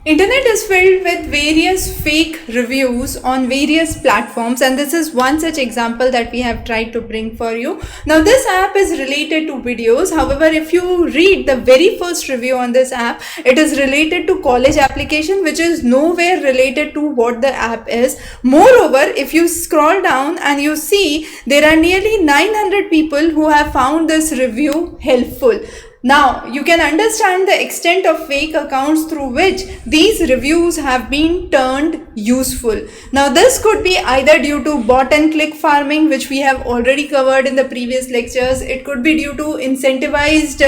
Internet is filled with various fake reviews on various platforms, and this is one such example that we have tried to bring for you. Now this app is related to videos. However, if you read the very first review on this app, it is related to college application, which is nowhere related to what the app is. Moreover, if you scroll down and you see, there are nearly 900 people who have found this review helpful. Now, you can understand the extent of fake accounts through which these reviews have been turned useful. Now, this could be either due to bot and click farming, which we have already covered in the previous lectures. It could be due to incentivized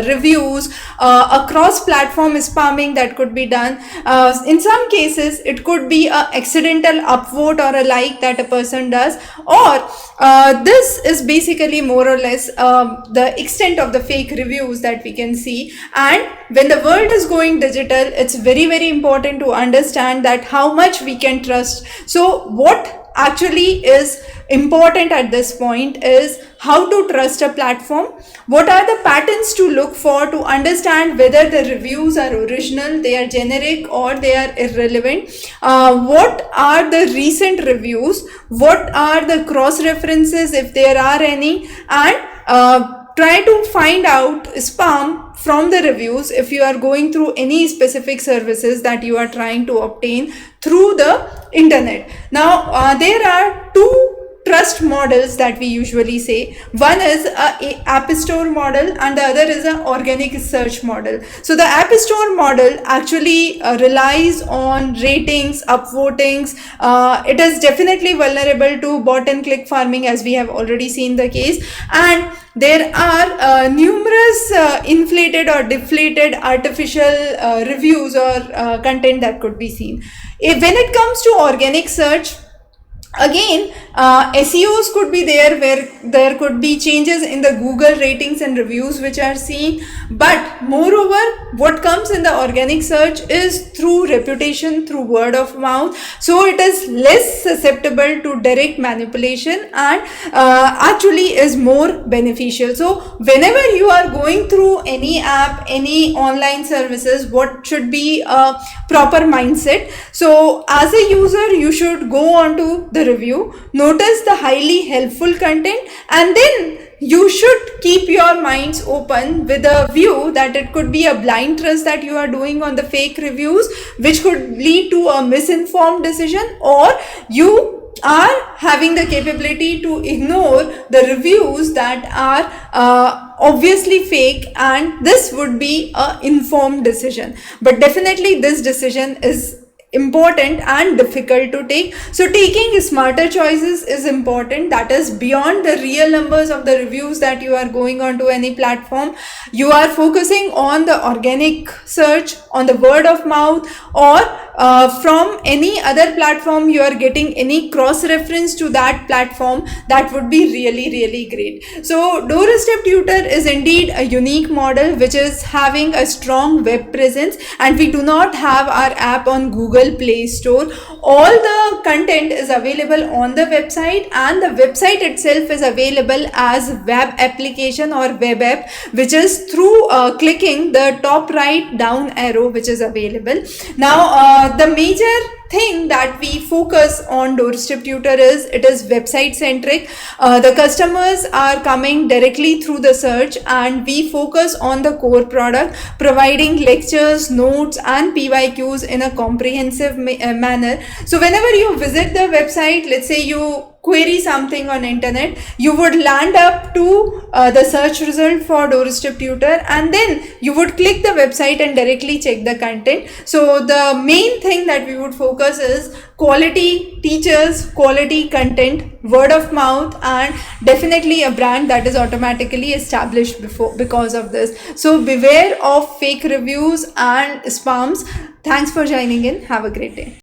reviews, across platform spamming that could be done. In some cases, it could be an accidental upvote or a like that a person does, or this is basically more or less the extent of the fake reviews that we can see. And when the world is going digital, it's very important to understand that how much we can trust. So what actually is important at this point is how to trust a platform. What are the patterns to look for to understand whether the reviews are original, they are generic, or they are irrelevant? What are the recent reviews? What are the cross references, if there are any? And try to find out spam from the reviews if you are going through any specific services that you are trying to obtain through the internet. Now, there are two trust models that we usually say. One is a app store model and the other is an organic search model. So the app store model actually relies on ratings, upvotings. It is definitely vulnerable to bot and click farming, as we have already seen the case. And there are numerous inflated or deflated artificial reviews or content that could be seen. When it comes to organic search, again, SEOs could be there, where there could be changes in the Google ratings and reviews which are seen. But moreover, what comes in the organic search is through reputation, through word of mouth. So it is less susceptible to direct manipulation and actually is more beneficial. So whenever you are going through any app, any online services, what should be a proper mindset? So as a user, you should go on to the review, notice the highly helpful content, and then you should keep your minds open with a view that it could be a blind trust that you are doing on the fake reviews, which could lead to a misinformed decision, or you are having the capability to ignore the reviews that are obviously fake, and this would be a informed decision. But definitely this decision is important and difficult to take. So taking smarter choices is important. That is beyond the real numbers of the reviews that you are going on to any platform. You are focusing on the organic search, on the word of mouth, or from any other platform you are getting any cross reference to that platform. That would be really great. So Doorstep Tutor is indeed a unique model which is having a strong web presence, and we do not have our app on Google Play Store. All the content is available on the website, and the website itself is available as web application or web app, which is through clicking the top right down arrow which is available. Now the major thing that we focus on Doorstep Tutor is it is website centric. The customers are coming directly through the search, and we focus on the core product, providing lectures, notes and PYQs in a comprehensive manner. So whenever you visit the website, let's say you query something on internet, you would land up to the search result for Doorstep Tutor, and then you would click the website and directly check the content. So the main thing that we would focus is quality teachers, quality content, word of mouth, and definitely a brand that is automatically established because of this. So beware of fake reviews and spams. Thanks for joining in. Have a great day.